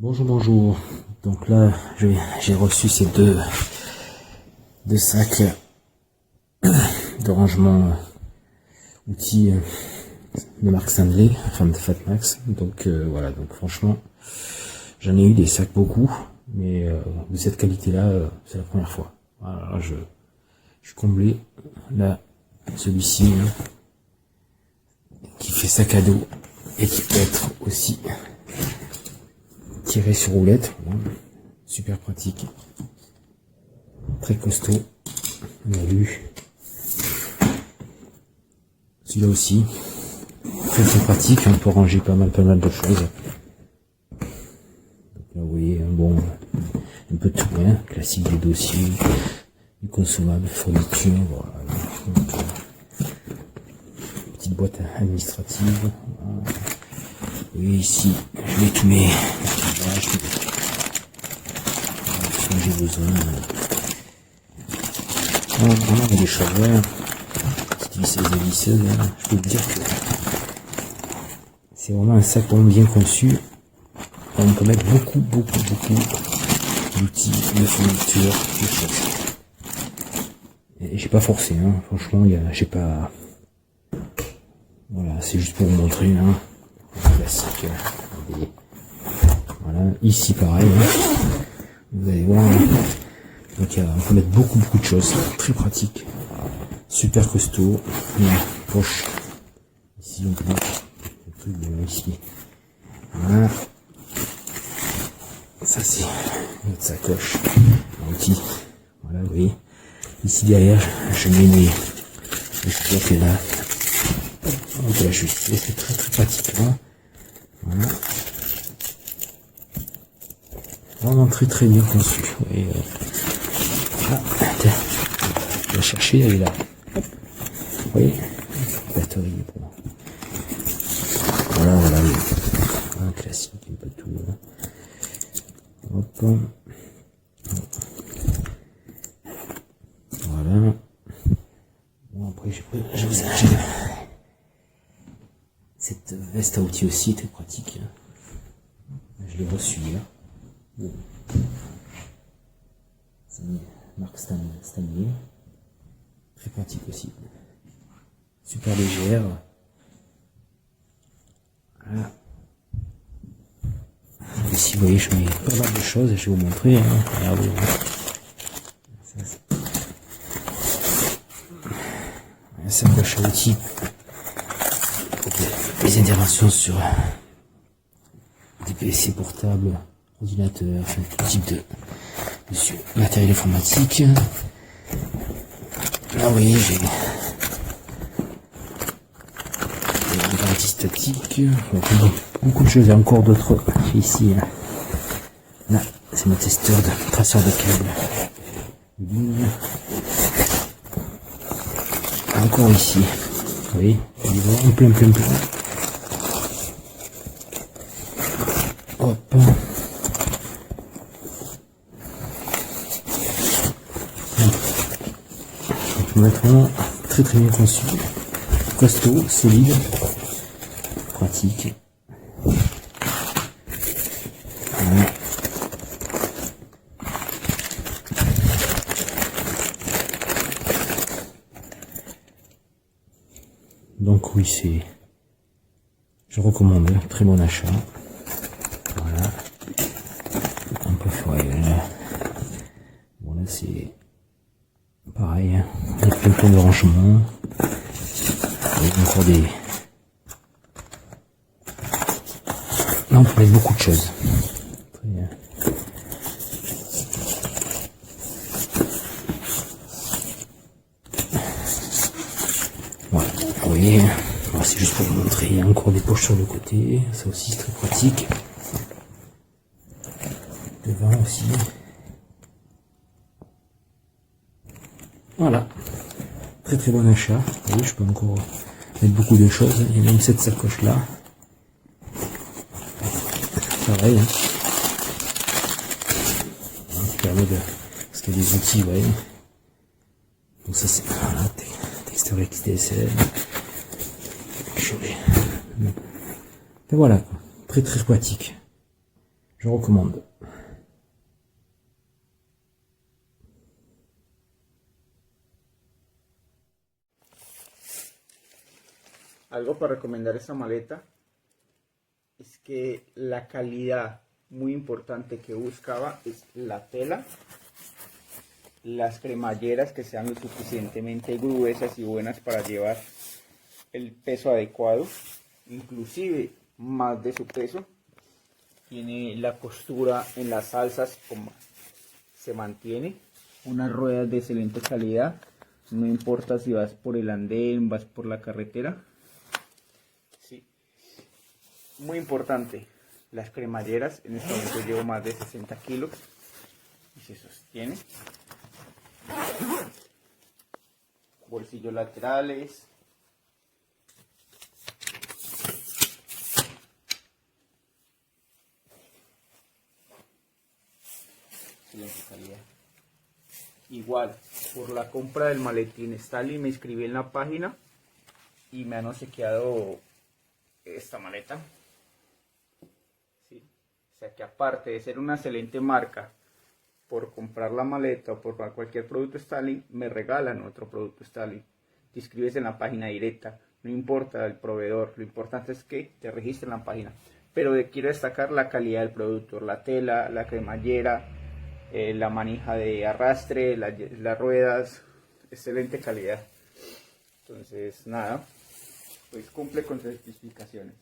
Bonjour, bonjour. Donc là, j'ai reçu ces deux sacs de rangement outils de marque Stanley, enfin de Fatmax. Donc voilà, donc franchement, j'en ai eu des sacs beaucoup, mais de cette qualité-là, c'est la première fois. Voilà, je suis comblé. Là, celui-ci, qui fait sac à dos et qui peut être aussi tiré sur roulette, super pratique, très costaud. On a lu celui-là aussi, très pratique, on peut ranger pas mal de choses. Donc là vous voyez un peu de tout, classique des dossiers, du consommable, fourniture, voilà. Donc, petite boîte administrative. Voilà. Et ici, je mets tous mes tirages, ce que j'ai besoin. Vraiment, il y a des chaveurs, petite visseuse et visseuse, je peux te dire que c'est vraiment un sac vraiment bien conçu. On peut mettre beaucoup d'outils, de fourniture, de choses. Et j'ai pas forcé, franchement, j'ai pas. Voilà, c'est juste pour vous montrer, classique. Voilà, ici pareil, vous allez voir. Donc on peut mettre beaucoup de choses, très pratique, super costaud. Il y a une poche ici, on peut mettre le truc de ici. Voilà, ça c'est notre sacoche anti. Voilà, vous voyez. Ici derrière, je mets mes stocks là. On peut l'ajuster, c'est très pratique. Voilà. Vraiment très bien conçu. Et, tiens, je vais chercher, elle est là. Hop. Vous voyez, batterie pour. Voilà, un classique, un peu tout. Hop. Voilà. Bon, après, je vous ai cette veste à outils aussi, très pratique. Je l'ai reçue hier. Bon. C'est une marque Stanley. Très pratique aussi. Super légère. Voilà. Ici, vous voyez, je mets pas mal de choses. Je vais vous montrer. Regardez. Un sacoche à outils. Les interventions sur des PC portables, ordinateurs, tout type de matériel informatique. Là, vous voyez, j'ai des garanties statiques, beaucoup de choses. Il y a encore d'autres ici. Là, c'est mon testeur de traceur de câbles. Encore ici, vous voyez, il est vraiment plein. Hop. Maintenant, très bien conçu, costaud, solide, pratique. Voilà. Donc oui, je recommande, très bon achat. Voilà. Un peu foil. Bon là c'est pareil, il y a plein de rangements. Il y a encore des. Là on peut mettre beaucoup de choses. Voilà, vous voyez, c'est juste pour vous montrer, il y a encore des poches sur le côté, ça aussi c'est très pratique. Devant aussi. Voilà, très bon achat. Vous voyez, je peux encore mettre beaucoup de choses. Il y a même cette sacoche là. Pareil. Qui permet de. Parce qu'il y a des outils, vous voyez. Donc ça c'est. Voilà, texteur XDSL. Et voilà, très pratique. Je recommande. Algo para recomendar esta maleta es que la calidad muy importante que buscaba es la tela, las cremalleras que sean lo suficientemente gruesas y buenas para llevar el peso adecuado, inclusive más de su peso. Tiene la costura en las salsas como se mantiene, unas ruedas de excelente calidad, no importa si vas por el andén, vas por la carretera. Sí. Muy importante, las cremalleras, en este momento llevo más de 60 kilos y se sostiene. Bolsillos laterales. Excelente calidad. Igual, por la compra del maletín Stanley me inscribí en la página y me han obsequiado esta maleta. Sí. O sea que aparte de ser una excelente marca, por comprar la maleta o por cualquier producto Stanley, me regalan otro producto Stanley. Te inscribes en la página directa, no importa el proveedor, lo importante es que te registres en la página. Pero quiero destacar la calidad del producto, la tela, la cremallera, la manija de arrastre, las ruedas, excelente calidad. Entonces nada, pues cumple con sus especificaciones.